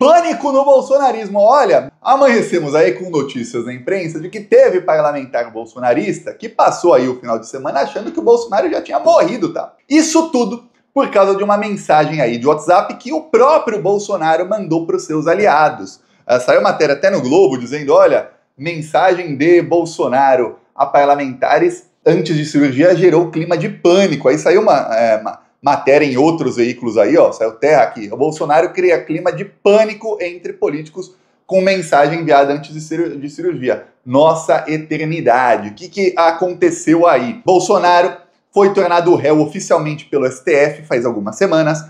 Pânico no bolsonarismo. Olha, amanhecemos aí com notícias na imprensa de que teve parlamentar bolsonarista que passou aí o final de semana achando que o Bolsonaro já tinha morrido, tá? Isso tudo por causa de uma mensagem aí de WhatsApp que o próprio Bolsonaro mandou para os seus aliados. Saiu matéria até no Globo dizendo, olha, mensagem de Bolsonaro a parlamentares antes de cirurgia gerou clima de pânico. Aí saiu uma matéria em outros veículos aí, ó, saiu Terra aqui. O Bolsonaro cria clima de pânico entre políticos com mensagem enviada antes de cirurgia. Nossa eternidade. O que aconteceu aí? Bolsonaro foi tornado réu oficialmente pelo STF faz algumas semanas.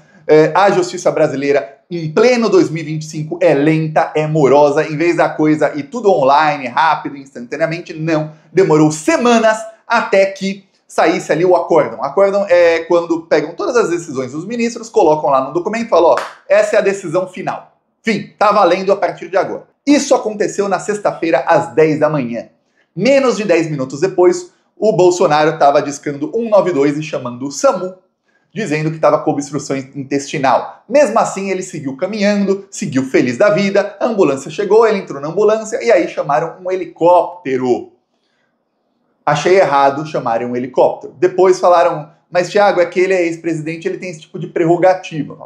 A justiça brasileira, em pleno 2025, é lenta, é morosa. Em vez da coisa ir tudo online, rápido, instantaneamente, não. Demorou semanas até que saísse ali o acórdão. Acórdão é quando pegam todas as decisões dos ministros, colocam lá no documento e falam, ó, essa é a decisão final. Fim, tá valendo a partir de agora. Isso aconteceu na sexta-feira, às 10 da manhã. Menos de 10 minutos depois, o Bolsonaro estava discando 192 e chamando o SAMU, dizendo que estava com obstrução intestinal. Mesmo assim, ele seguiu caminhando, seguiu feliz da vida, a ambulância chegou, ele entrou na ambulância e aí chamaram um helicóptero. Achei errado chamarem um helicóptero. Depois falaram, mas Thiago, é que ele é ex-presidente, ele tem esse tipo de prerrogativa.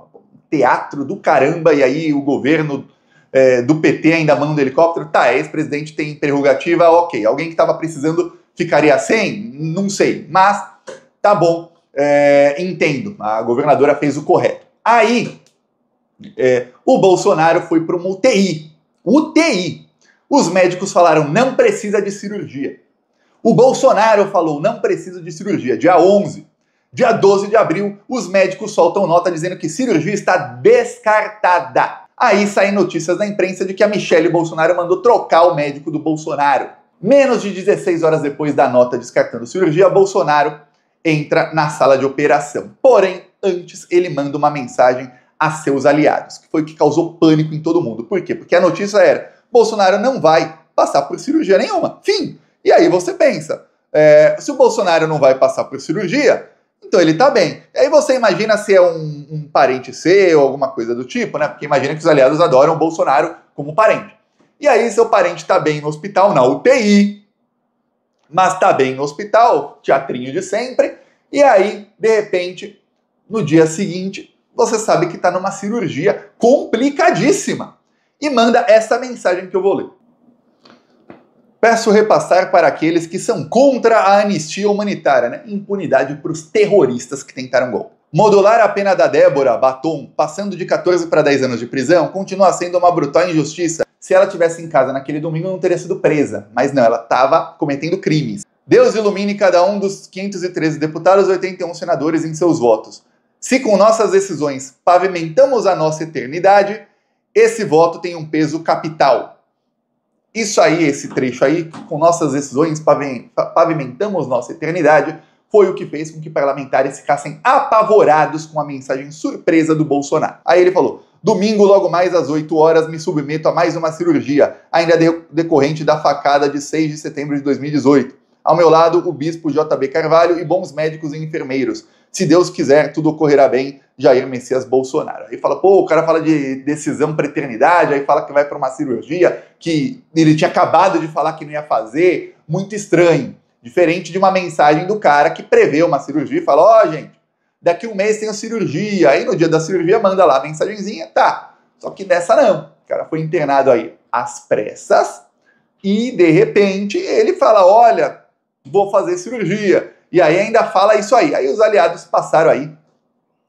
Teatro do caramba, e aí o governo do PT ainda manda helicóptero? Tá, ex-presidente tem prerrogativa, ok. Alguém que estava precisando ficaria sem? Não sei, mas tá bom, entendo. A governadora fez o correto. Aí, o Bolsonaro foi para uma UTI. UTI. Os médicos falaram, não precisa de cirurgia. O Bolsonaro falou, não preciso de cirurgia. Dia 11, dia 12 de abril, os médicos soltam nota dizendo que cirurgia está descartada. Aí saem notícias na imprensa de que a Michelle Bolsonaro mandou trocar o médico do Bolsonaro. Menos de 16 horas depois da nota descartando cirurgia, Bolsonaro entra na sala de operação. Porém, antes ele manda uma mensagem a seus aliados, que foi o que causou pânico em todo mundo. Por quê? Porque a notícia era, Bolsonaro não vai passar por cirurgia nenhuma. Fim. E aí você pensa, se o Bolsonaro não vai passar por cirurgia, então ele tá bem. E aí você imagina se é um parente seu, alguma coisa do tipo, né? Porque imagina que os aliados adoram o Bolsonaro como parente. E aí seu parente tá bem no hospital, na UTI, mas tá bem no hospital, teatrinho de sempre, e aí, de repente, no dia seguinte, você sabe que tá numa cirurgia complicadíssima. E manda essa mensagem que eu vou ler. Peço repassar para aqueles que são contra a anistia humanitária, né? Impunidade para os terroristas que tentaram golpe. Modular a pena da Débora Batom, passando de 14 para 10 anos de prisão, continua sendo uma brutal injustiça. Se ela tivesse em casa naquele domingo, não teria sido presa. Mas não, ela estava cometendo crimes. Deus ilumine cada um dos 513 deputados e 81 senadores em seus votos. Se com nossas decisões pavimentamos a nossa eternidade, esse voto tem um peso capital. Isso aí, esse trecho aí, com nossas decisões pavimentamos nossa eternidade, foi o que fez com que parlamentares ficassem apavorados com a mensagem surpresa do Bolsonaro. Aí ele falou, domingo, logo mais às 8 horas, me submeto a mais uma cirurgia, ainda decorrente da facada de 6 de setembro de 2018. Ao meu lado, o bispo JB Carvalho e bons médicos e enfermeiros. Se Deus quiser, tudo ocorrerá bem, Jair Messias Bolsonaro. Aí fala, pô, o cara fala de decisão para eternidade, aí fala que vai para uma cirurgia, que ele tinha acabado de falar que não ia fazer, muito estranho. Diferente de uma mensagem do cara que prevê uma cirurgia e fala, ó, gente, daqui um mês tem a cirurgia, aí no dia da cirurgia manda lá a mensagenzinha, tá. Só que dessa não. O cara foi internado aí às pressas e, de repente, ele fala, olha, vou fazer cirurgia. E aí ainda fala isso aí. Aí os aliados passaram aí,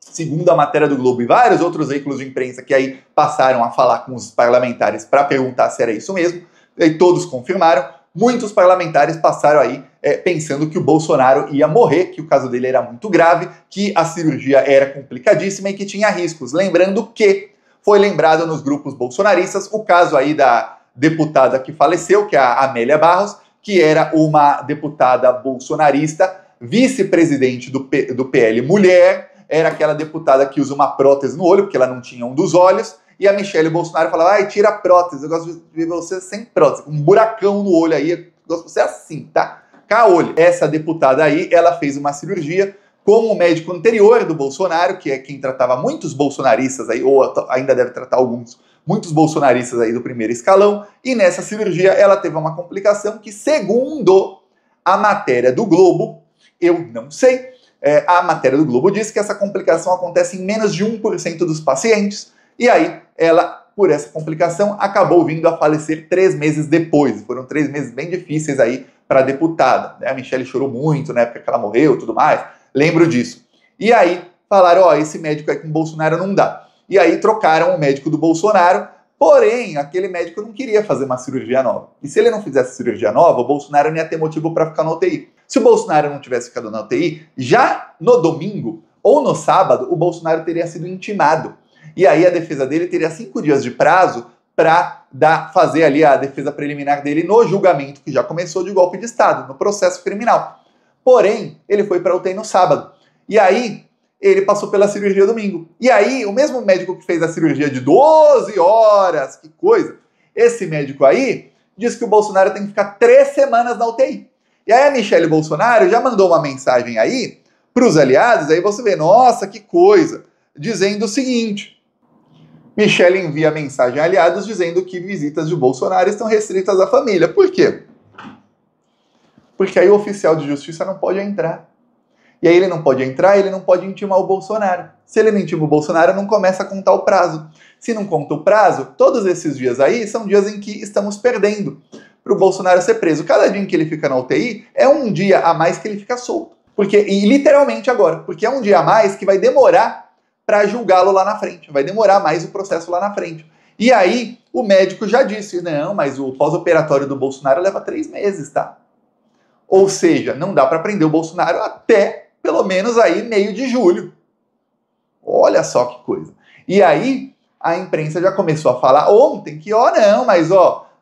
segundo a matéria do Globo e vários outros veículos de imprensa que aí passaram a falar com os parlamentares para perguntar se era isso mesmo, e todos confirmaram. Muitos parlamentares passaram aí pensando que o Bolsonaro ia morrer, que o caso dele era muito grave, que a cirurgia era complicadíssima e que tinha riscos. Lembrando que foi lembrado nos grupos bolsonaristas o caso aí da deputada que faleceu, que é a Amélia Barros, que era uma deputada bolsonarista, vice-presidente do PL mulher, era aquela deputada que usa uma prótese no olho, porque ela não tinha um dos olhos, e a Michelle Bolsonaro falava, ai, tira a prótese, eu gosto de ver você sem prótese, com um buracão no olho aí, eu gosto de você assim, tá? Caolho. Essa deputada aí, ela fez uma cirurgia com o médico anterior do Bolsonaro, que é quem tratava muitos bolsonaristas aí, ou ainda deve tratar alguns muitos bolsonaristas aí do primeiro escalão, e nessa cirurgia ela teve uma complicação que, segundo a matéria do Globo, eu não sei, a matéria do Globo diz que essa complicação acontece em menos de 1% dos pacientes, e aí ela, por essa complicação, acabou vindo a falecer 3 meses depois. Foram 3 meses bem difíceis aí para a deputada, né? A Michelle chorou muito na época que ela morreu e tudo mais, lembro disso. E aí falaram, ó, esse médico aí com o Bolsonaro não dá. E aí trocaram o médico do Bolsonaro, porém, aquele médico não queria fazer uma cirurgia nova. E se ele não fizesse cirurgia nova, o Bolsonaro não ia ter motivo para ficar na UTI. Se o Bolsonaro não tivesse ficado na UTI, já no domingo ou no sábado, o Bolsonaro teria sido intimado. E aí a defesa dele teria 5 dias de prazo para fazer ali a defesa preliminar dele no julgamento, que já começou, de golpe de Estado, no processo criminal. Porém, ele foi para a UTI no sábado. E aí, ele passou pela cirurgia domingo. E aí, o mesmo médico que fez a cirurgia de 12 horas, que coisa, esse médico aí diz que o Bolsonaro tem que ficar 3 semanas na UTI. E aí a Michelle Bolsonaro já mandou uma mensagem aí para os aliados, aí você vê, nossa, que coisa, dizendo o seguinte: Michelle envia mensagem a aliados dizendo que visitas de Bolsonaro estão restritas à família. Por quê? Porque aí o oficial de justiça não pode entrar. E aí ele não pode entrar, ele não pode intimar o Bolsonaro. Se ele não intima o Bolsonaro, não começa a contar o prazo. Se não conta o prazo, todos esses dias aí são dias em que estamos perdendo para o Bolsonaro ser preso. Cada dia em que ele fica na UTI é um dia a mais que ele fica solto. E literalmente agora, porque é um dia a mais que vai demorar para julgá-lo lá na frente. Vai demorar mais o processo lá na frente. E aí o médico já disse, não, mas o pós-operatório do Bolsonaro leva 3 meses, tá? Ou seja, não dá para prender o Bolsonaro até pelo menos aí meio de julho. Olha só que coisa. E aí a imprensa já começou a falar ontem que, não, mas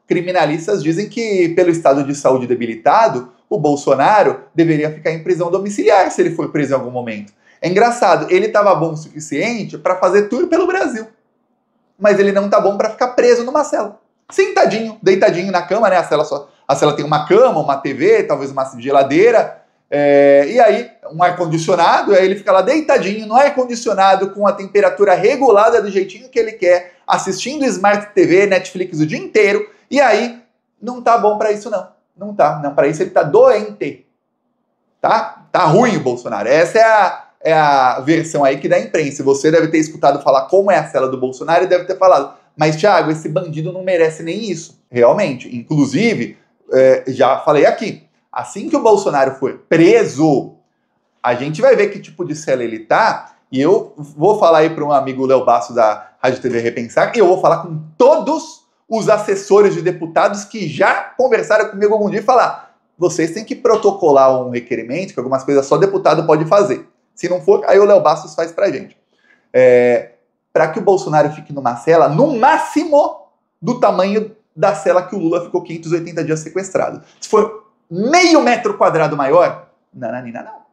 criminalistas dizem que pelo estado de saúde debilitado, o Bolsonaro deveria ficar em prisão domiciliar se ele for preso em algum momento. É engraçado, ele estava bom o suficiente para fazer tour pelo Brasil, mas ele não tá bom para ficar preso numa cela. Sentadinho, deitadinho na cama, né? A cela tem uma cama, uma TV, talvez uma geladeira, e aí um ar-condicionado, aí ele fica lá deitadinho no ar-condicionado com a temperatura regulada do jeitinho que ele quer, assistindo Smart TV, Netflix o dia inteiro, e aí não tá bom para isso não. Não tá, não, para isso ele tá doente. Tá ruim o Bolsonaro. Essa é a versão aí que dá a imprensa. Você deve ter escutado falar como é a cela do Bolsonaro e deve ter falado, mas Thiago, esse bandido não merece nem isso. Realmente, inclusive, já falei aqui, assim que o Bolsonaro for preso, a gente vai ver que tipo de cela ele tá, e eu vou falar aí para um amigo Léo Basso da Rádio TV Repensar, e eu vou falar com todos os assessores de deputados que já conversaram comigo algum dia e falar, vocês têm que protocolar um requerimento, que algumas coisas só deputado pode fazer. Se não for, aí o Léo Bastos faz pra gente. Para que o Bolsonaro fique numa cela, no máximo, do tamanho da cela que o Lula ficou 580 dias sequestrado. Se for meio metro quadrado maior, nananina não.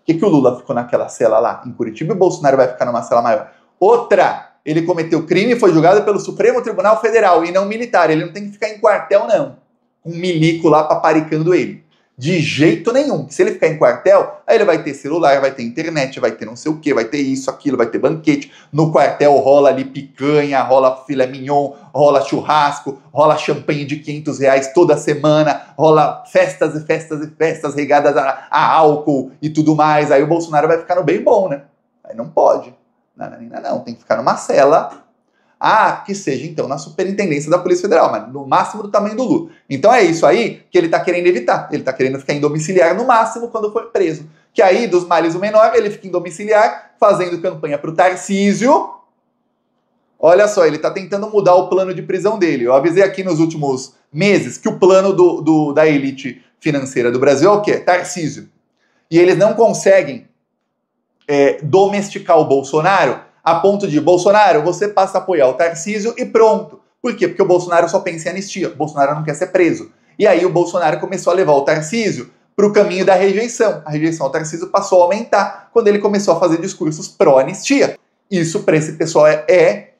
Por que o Lula ficou naquela cela lá em Curitiba e o Bolsonaro vai ficar numa cela maior? Outra, ele cometeu crime e foi julgado pelo Supremo Tribunal Federal e não militar. Ele não tem que ficar em quartel, não. Com um milico lá paparicando ele. De jeito nenhum. Se ele ficar em quartel, aí ele vai ter celular, vai ter internet, vai ter não sei o que, vai ter isso, aquilo, vai ter banquete. No quartel rola ali picanha, rola filé mignon, rola churrasco, rola champanhe de R$500 toda semana, rola festas e festas e festas regadas a álcool e tudo mais. Aí o Bolsonaro vai ficar no bem bom, né? Aí não pode. Não, tem que ficar numa cela. Que seja, então, na superintendência da Polícia Federal, mas no máximo do tamanho do Lula. Então é isso aí que ele tá querendo evitar. Ele tá querendo ficar em domiciliar no máximo quando for preso. Que aí, dos males o menor, ele fica em domiciliar, fazendo campanha pro Tarcísio. Olha só, ele tá tentando mudar o plano de prisão dele. Eu avisei aqui nos últimos meses que o plano da elite financeira do Brasil é o quê? Tarcísio. E eles não conseguem domesticar o Bolsonaro a ponto de, Bolsonaro, você passa a apoiar o Tarcísio e pronto. Por quê? Porque o Bolsonaro só pensa em anistia. O Bolsonaro não quer ser preso. E aí o Bolsonaro começou a levar o Tarcísio para o caminho da rejeição. A rejeição ao Tarcísio passou a aumentar quando ele começou a fazer discursos pró-anistia. Isso para esse pessoal é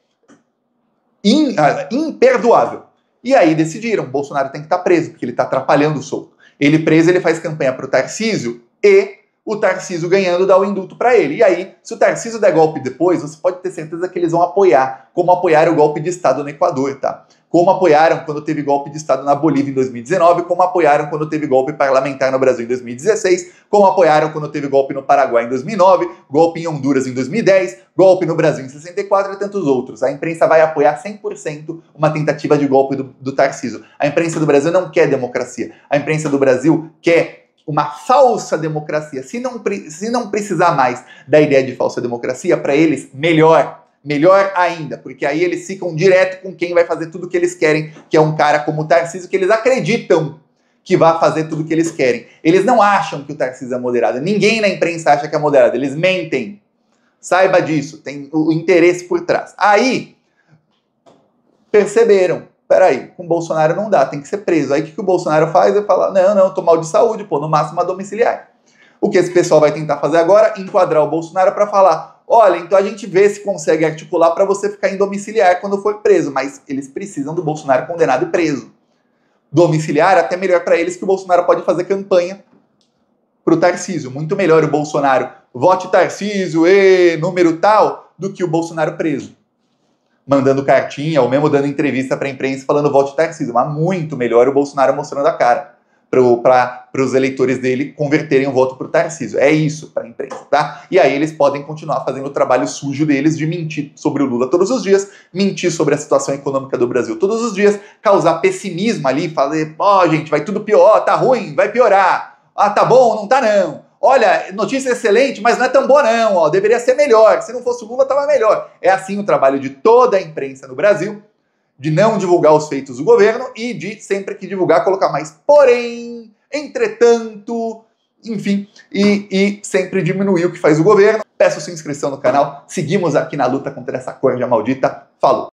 imperdoável. E aí decidiram, Bolsonaro tem que estar preso, porque ele está atrapalhando o solto. Ele preso, ele faz campanha para o Tarcísio e o Tarcísio ganhando dá o indulto para ele. E aí, se o Tarcísio der golpe depois, você pode ter certeza que eles vão apoiar, como apoiaram o golpe de Estado no Equador, tá? Como apoiaram quando teve golpe de Estado na Bolívia em 2019, como apoiaram quando teve golpe parlamentar no Brasil em 2016, como apoiaram quando teve golpe no Paraguai em 2009, golpe em Honduras em 2010, golpe no Brasil em 64 e tantos outros. A imprensa vai apoiar 100% uma tentativa de golpe do Tarcísio. A imprensa do Brasil não quer democracia. A imprensa do Brasil quer uma falsa democracia. Se não precisar mais da ideia de falsa democracia, para eles, melhor. Melhor ainda, porque aí eles ficam direto com quem vai fazer tudo o que eles querem, que é um cara como o Tarcísio, que eles acreditam que vai fazer tudo o que eles querem. Eles não acham que o Tarcísio é moderado. Ninguém na imprensa acha que é moderado. Eles mentem. Saiba disso. Tem o interesse por trás. Aí, perceberam. Peraí, com o Bolsonaro não dá, tem que ser preso. Aí o que o Bolsonaro faz? Ele fala, não, tô mal de saúde, pô, no máximo uma domiciliar. O que esse pessoal vai tentar fazer agora? Enquadrar o Bolsonaro para falar, olha, então a gente vê se consegue articular para você ficar em domiciliar quando for preso, mas eles precisam do Bolsonaro condenado e preso. Domiciliar até melhor para eles, que o Bolsonaro pode fazer campanha pro Tarcísio. Muito melhor o Bolsonaro vote Tarcísio e número tal do que o Bolsonaro preso, mandando cartinha ou mesmo dando entrevista para a imprensa falando vote Tarcísio. Mas muito melhor o Bolsonaro mostrando a cara para os eleitores dele converterem o voto para o Tarcísio. É isso para a imprensa, tá? E aí eles podem continuar fazendo o trabalho sujo deles de mentir sobre o Lula todos os dias, mentir sobre a situação econômica do Brasil todos os dias, causar pessimismo ali, fazer, gente, vai tudo pior, tá ruim, vai piorar. Ah, tá bom, não tá não. Olha, notícia excelente, mas não é tão boa não, deveria ser melhor. Se não fosse o Lula, tava melhor. É assim o trabalho de toda a imprensa no Brasil, de não divulgar os feitos do governo e de sempre que divulgar, colocar mais porém, entretanto, enfim, e sempre diminuir o que faz o governo. Peço sua inscrição no canal, seguimos aqui na luta contra essa corja maldita. Falou!